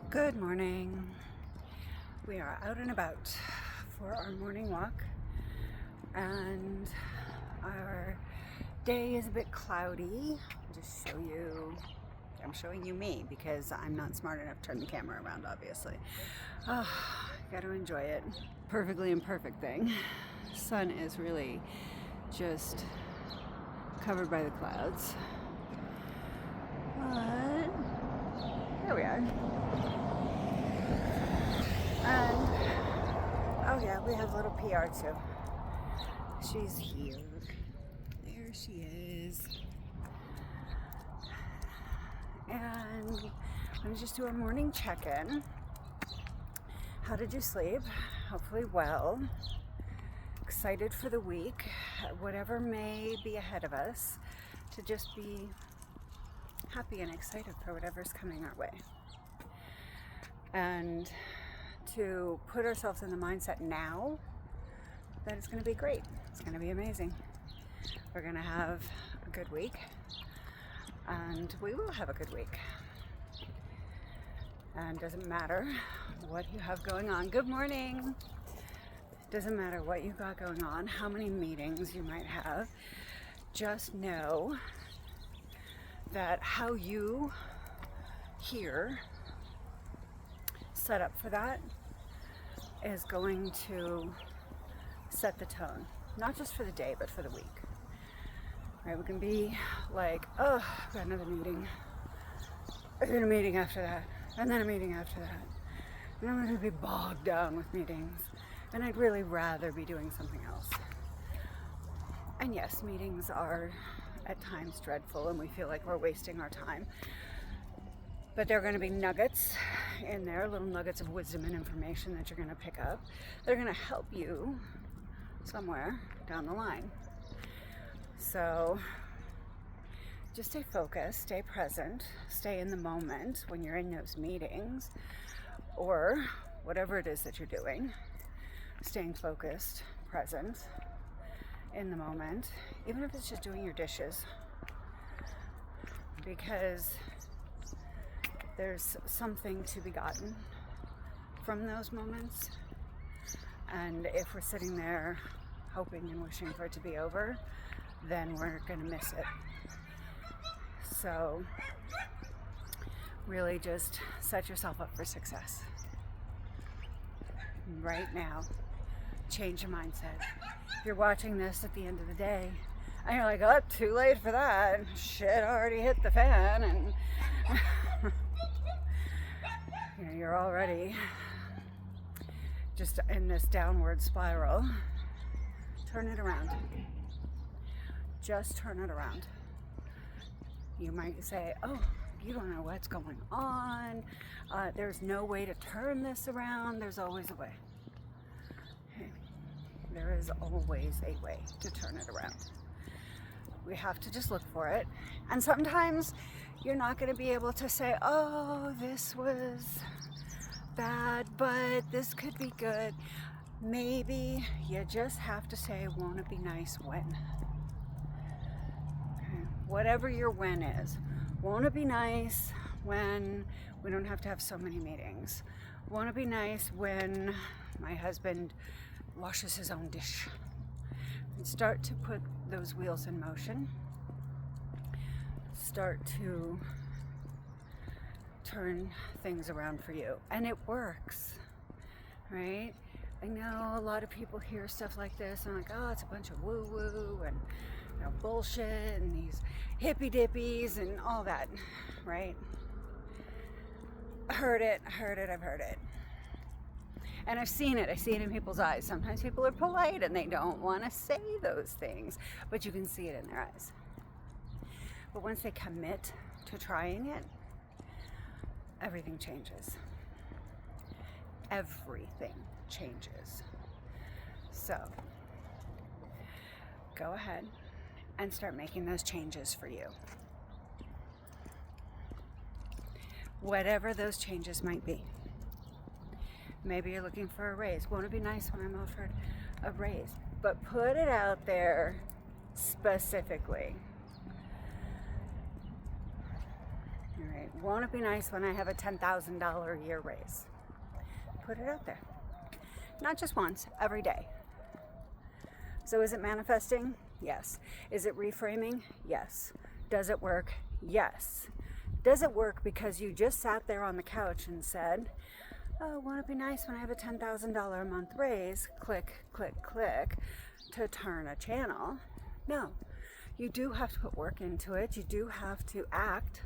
Good morning. We are out and about for our morning walk, and our day is a bit cloudy. I'm showing you me because I'm not smart enough to turn the camera around, obviously. Gotta enjoy it. Perfectly imperfect thing. Sun is really just covered by the clouds. But there we are. And oh yeah, we have little PR too. She's here. There she is. And I'm gonna just do a morning check-in. How did you sleep? Hopefully well. Excited for the week, whatever may be ahead of us, to just be happy and excited for whatever's coming our way. And to put ourselves in the mindset now that it's going to be great. It's going to be amazing. We're going to have a good week, and we will have a good week. And doesn't matter what you have going on. Good morning. Doesn't matter what you got going on, how many meetings you might have. Just know that how you here set up for that is going to set the tone, not just for the day, but for the week. Right? We can be like, oh, I've got another meeting, and then a meeting after that, and then a meeting after that. And I'm going to be bogged down with meetings, and I'd really rather be doing something else. And yes, meetings are at times dreadful, and we feel like we're wasting our time. But there are going to be nuggets in there, little nuggets of wisdom and information that you're going to pick up. They're going to help you somewhere down the line. So just stay focused, stay present, stay in the moment when you're in those meetings or whatever it is that you're doing. Staying focused, present, in the moment, even if it's just doing your dishes. Because there's something to be gotten from those moments. And if we're sitting there hoping and wishing for it to be over, then we're going to miss it. So really just set yourself up for success. Right now, change your mindset. If you're watching this at the end of the day and you're like, oh, too late for that. Shit already hit the fan, and you're already just in this downward spiral. Turn it around. Just turn it around. You might say, oh, you don't know what's going on. There's no way to turn this around. There's always a way. Okay. There is always a way to turn it around. We have to just look for it. And sometimes you're not going to be able to say, oh, this was bad, but this could be good. Maybe you just have to say, won't it be nice when? Okay. Whatever your when is. Won't it be nice when we don't have to have so many meetings? Won't it be nice when my husband washes his own dish? And start to put those wheels in motion. Start to turn things around for you. And it works, right? I know a lot of people hear stuff like this and like, oh, it's a bunch of woo-woo and bullshit and these hippy-dippies and all that, right? I've heard it. And I've seen it. I see it in people's eyes. Sometimes people are polite and they don't want to say those things, but you can see it in their eyes. But once they commit to trying it, everything changes. Everything changes. So go ahead and start making those changes for you. Whatever those changes might be. Maybe you're looking for a raise. Won't it be nice when I'm offered a raise? But put it out there specifically. All right. Won't it be nice when I have a $10,000 a year raise? Put it out there. Not just once, every day. So is it manifesting? Yes. Is it reframing? Yes. Does it work? Yes. Does it work because you just sat there on the couch and said, oh, won't it be nice when I have a $10,000 a month raise? Click, click, click to turn a channel. No. You do have to put work into it. You do have to act.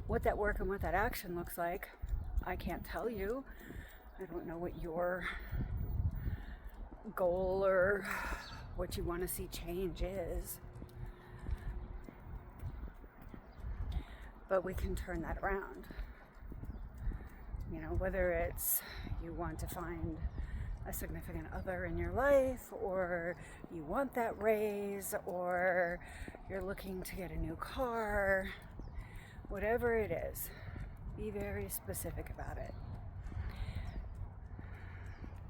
What that work and what that action looks like, I can't tell you. I don't know what your goal or what you want to see change is. But we can turn that around. You know, whether it's you want to find a significant other in your life, or you want that raise, or you're looking to get a new car, whatever it is, be very specific about it.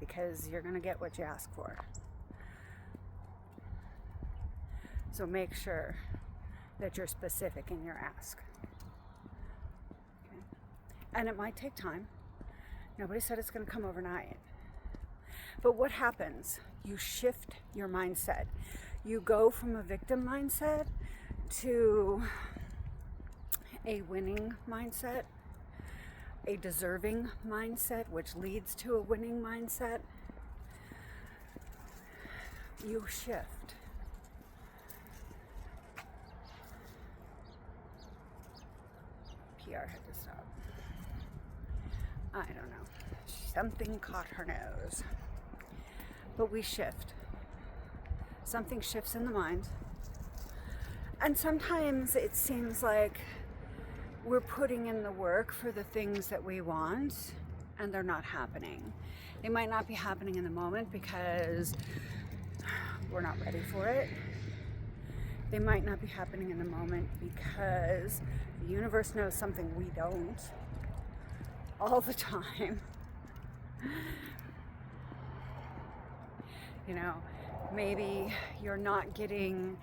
Because you're going to get what you ask for. So make sure that you're specific in your ask. Okay? And it might take time. Nobody said it's going to come overnight. But what happens? You shift your mindset. You go from a victim mindset to a winning mindset, a deserving mindset, which leads to a winning mindset. You shift. PR had to stop. I don't know. Something caught her nose. But we shift. Something shifts in the mind. And sometimes it seems like we're putting in the work for the things that we want, and they're not happening. They might not be happening in the moment because we're not ready for it. They might not be happening in the moment because the universe knows something we don't all the time. You know, maybe you're not getting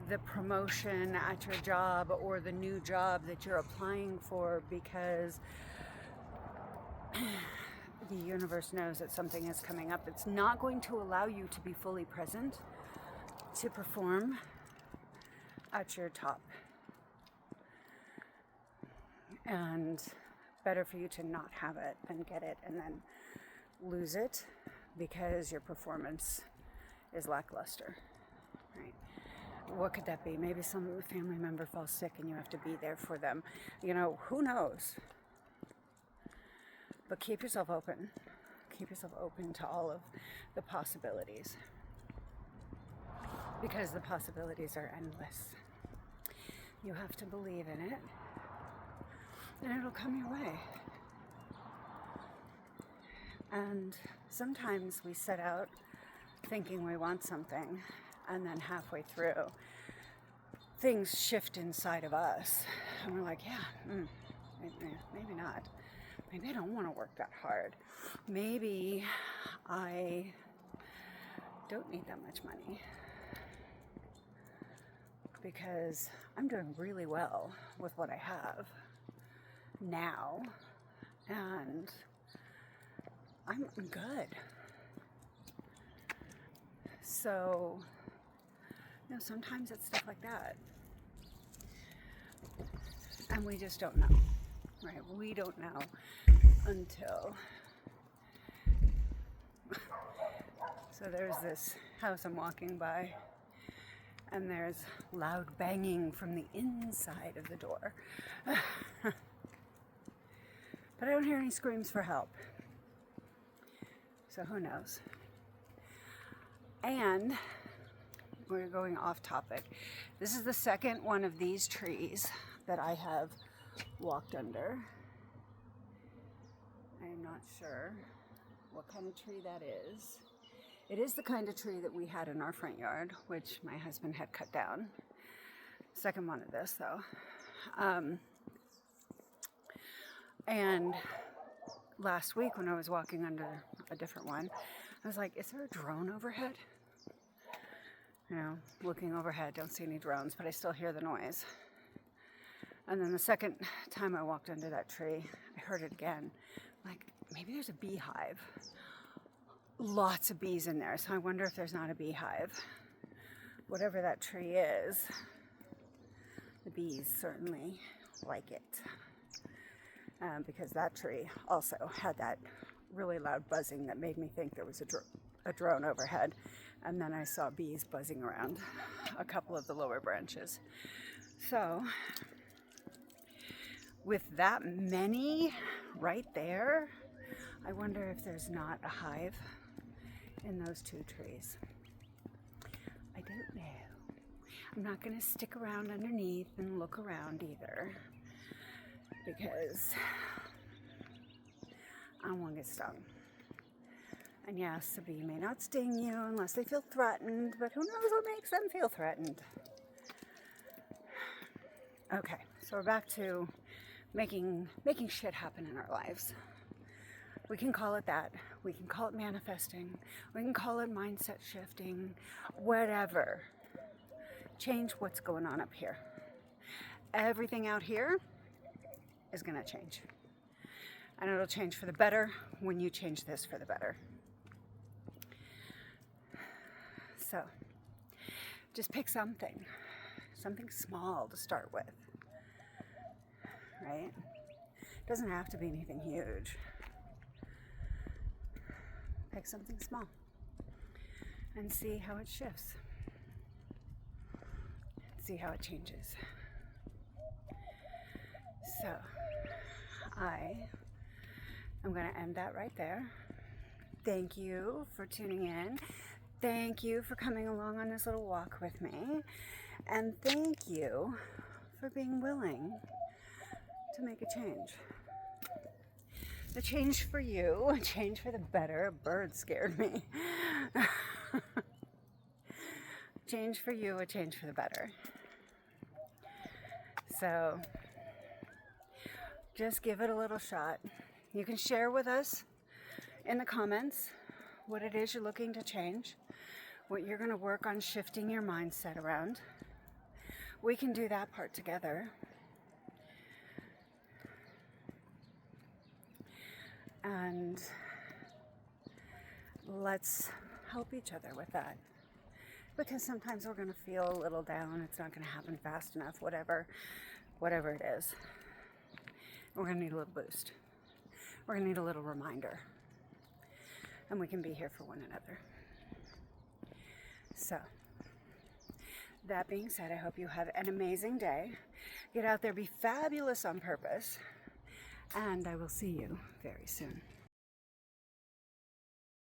the promotion at your job or the new job that you're applying for because the universe knows that something is coming up. It's not going to allow you to be fully present to perform at your top. And better for you to not have it than get it and then lose it because your performance is lackluster, right? What could that be? Maybe some family member falls sick and you have to be there for them. You know, who knows? But keep yourself open. Keep yourself open to all of the possibilities. Because the possibilities are endless. You have to believe in it, and it'll come your way. And sometimes we set out thinking we want something, and then halfway through, things shift inside of us, and we're like, maybe not. Maybe I don't want to work that hard. Maybe I don't need that much money because I'm doing really well with what I have now, and I'm good. So, you know, sometimes it's stuff like that. And we just don't know, right? We don't know until... So there's this house I'm walking by, and there's loud banging from the inside of the door. But I don't hear any screams for help. So who knows? And we're going off topic. This is the second one of these trees that I have walked under. I'm not sure what kind of tree that is. It is the kind of tree that we had in our front yard, which my husband had cut down. Second one of this, though. And last week when I was walking under a different one, I was like, is there a drone overhead? You know, looking overhead, don't see any drones, but I still hear the noise. And then the second time I walked under that tree, I heard it again. Like, maybe there's a beehive. Lots of bees in there, so I wonder if there's not a beehive. Whatever that tree is, the bees certainly like it. Because that tree also had that really loud buzzing that made me think there was a drone overhead. And then I saw bees buzzing around a couple of the lower branches. So, with that many right there, I wonder if there's not a hive in those two trees. I don't know. I'm not going to stick around underneath and look around either, because I don't want to get stung. And yes, a bee may not sting you unless they feel threatened, but who knows what makes them feel threatened. Okay, so we're back to making shit happen in our lives. We can call it that. We can call it manifesting. We can call it mindset shifting. Whatever. Change what's going on up here. Everything out here is going to change. And it'll change for the better when you change this for the better. So, just pick something small to start with, right? It doesn't have to be anything huge. Pick something small and see how it shifts. See how it changes. So, I am going to end that right there. Thank you for tuning in. Thank you for coming along on this little walk with me. And thank you for being willing to make a change. A change for you, a change for the better. A bird scared me. Change for you, a change for the better. So, just give it a little shot. You can share with us in the comments what it is you're looking to change, what you're going to work on shifting your mindset around. We can do that part together. And let's help each other with that. Because sometimes we're going to feel a little down. It's not going to happen fast enough, whatever it is. We're going to need a little boost. We're going to need a little reminder. And we can be here for one another. So, that being said, I hope you have an amazing day. Get out there, be fabulous on purpose. And I will see you very soon.